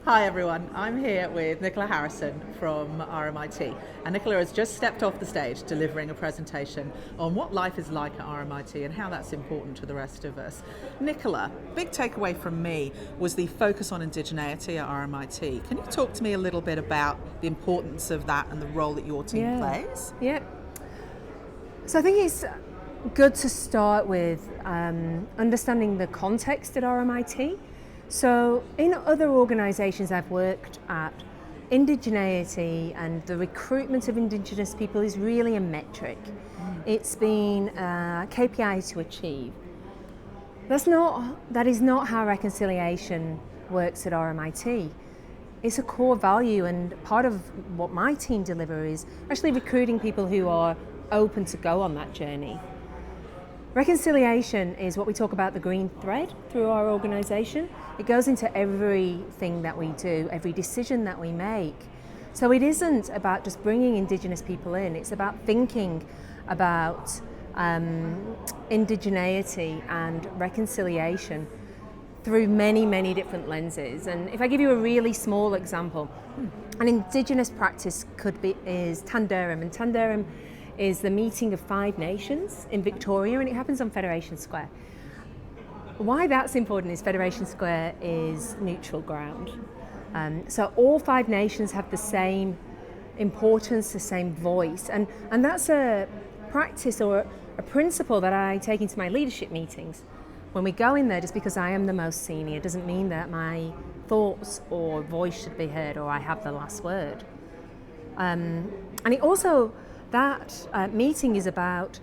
Hi everyone, I'm here with Nicola Harrison from RMIT, and Nicola has just stepped off the stage delivering a presentation on what life is like at RMIT and how that's important to the rest of us. Nicola, big takeaway from me was the focus on indigeneity at RMIT. Can you talk to me a little bit about the importance of that and the role that your team plays? Yeah. So I think it's good to start with understanding the context at RMIT. So in other organisations I've worked at, indigeneity and the recruitment of Indigenous people is really a metric. It's been a KPI to achieve. That is not how reconciliation works at RMIT. It's a core value, and part of what my team deliver is actually recruiting people who are open to go on that journey. Reconciliation is what we talk about, the green thread through our organisation. It goes into everything that we do, every decision that we make. So it isn't about just bringing Indigenous people in, it's about thinking about indigeneity and reconciliation through many, many different lenses. And if I give you a really small example, an Indigenous practice is Tanderrum, and Tanderrum is the meeting of 5 nations in Victoria, and it happens on Federation Square. Why that's important is Federation Square is neutral ground. So all 5 nations have the same importance, the same voice, and that's a practice or a principle that I take into my leadership meetings. When we go in there, just because I am the most senior doesn't mean that my thoughts or voice should be heard or I have the last word. And it also, that meeting is about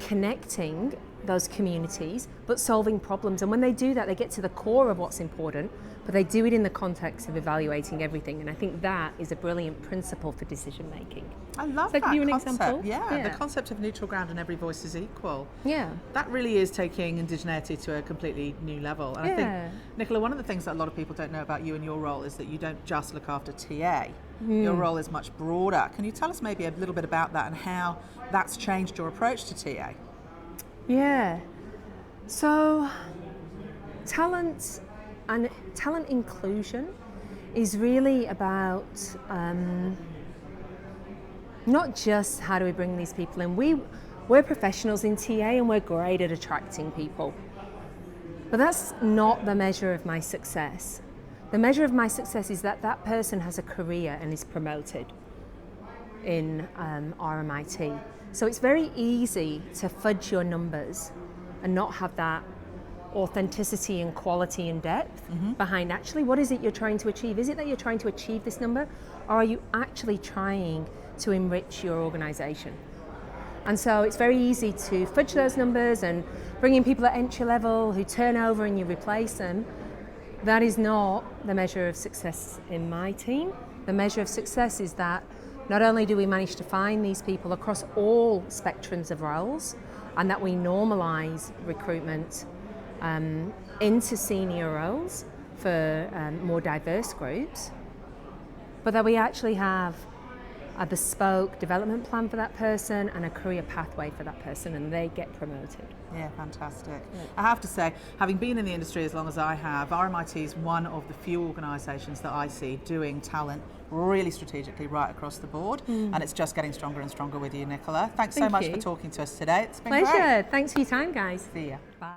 connecting those communities but solving problems, and when they do that they get to the core of what's important, but they do it in the context of evaluating everything, and I think that is a brilliant principle for decision making. I love that. Give you an concept. Example? Yeah, the concept of neutral ground and every voice is equal. Yeah. That really is taking indigeneity to a completely new level. And I think, Nicola, one of the things that a lot of people don't know about you and your role is that you don't just look after TA. Your role is much broader. Can you tell us maybe a little bit about that and how that's changed your approach to TA? Yeah. So talent and talent inclusion is really about not just how do we bring these people in. We're professionals in TA and we're great at attracting people. But that's not the measure of my success. The measure of my success is that that person has a career and is promoted in RMIT. So it's very easy to fudge your numbers and not have that authenticity and quality and depth behind actually what is it you're trying to achieve. Is it that you're trying to achieve this number, or are you actually trying to enrich your organisation? And so it's very easy to fudge those numbers and bring in people at entry level who turn over and you replace them. That is not the measure of success in my team. The measure of success is that not only do we manage to find these people across all spectrums of roles, and that we normalise recruitment into senior roles for more diverse groups, but that we actually have a bespoke development plan for that person and a career pathway for that person, and they get promoted. Yeah, fantastic. Yeah. I have to say, having been in the industry as long as I have, RMIT is one of the few organisations that I see doing talent really strategically right across the board, and it's just getting stronger and stronger with you, Nicola. Thanks so much for talking to us today. It's been Pleasure. great. Thanks for your time, guys. See ya. Bye.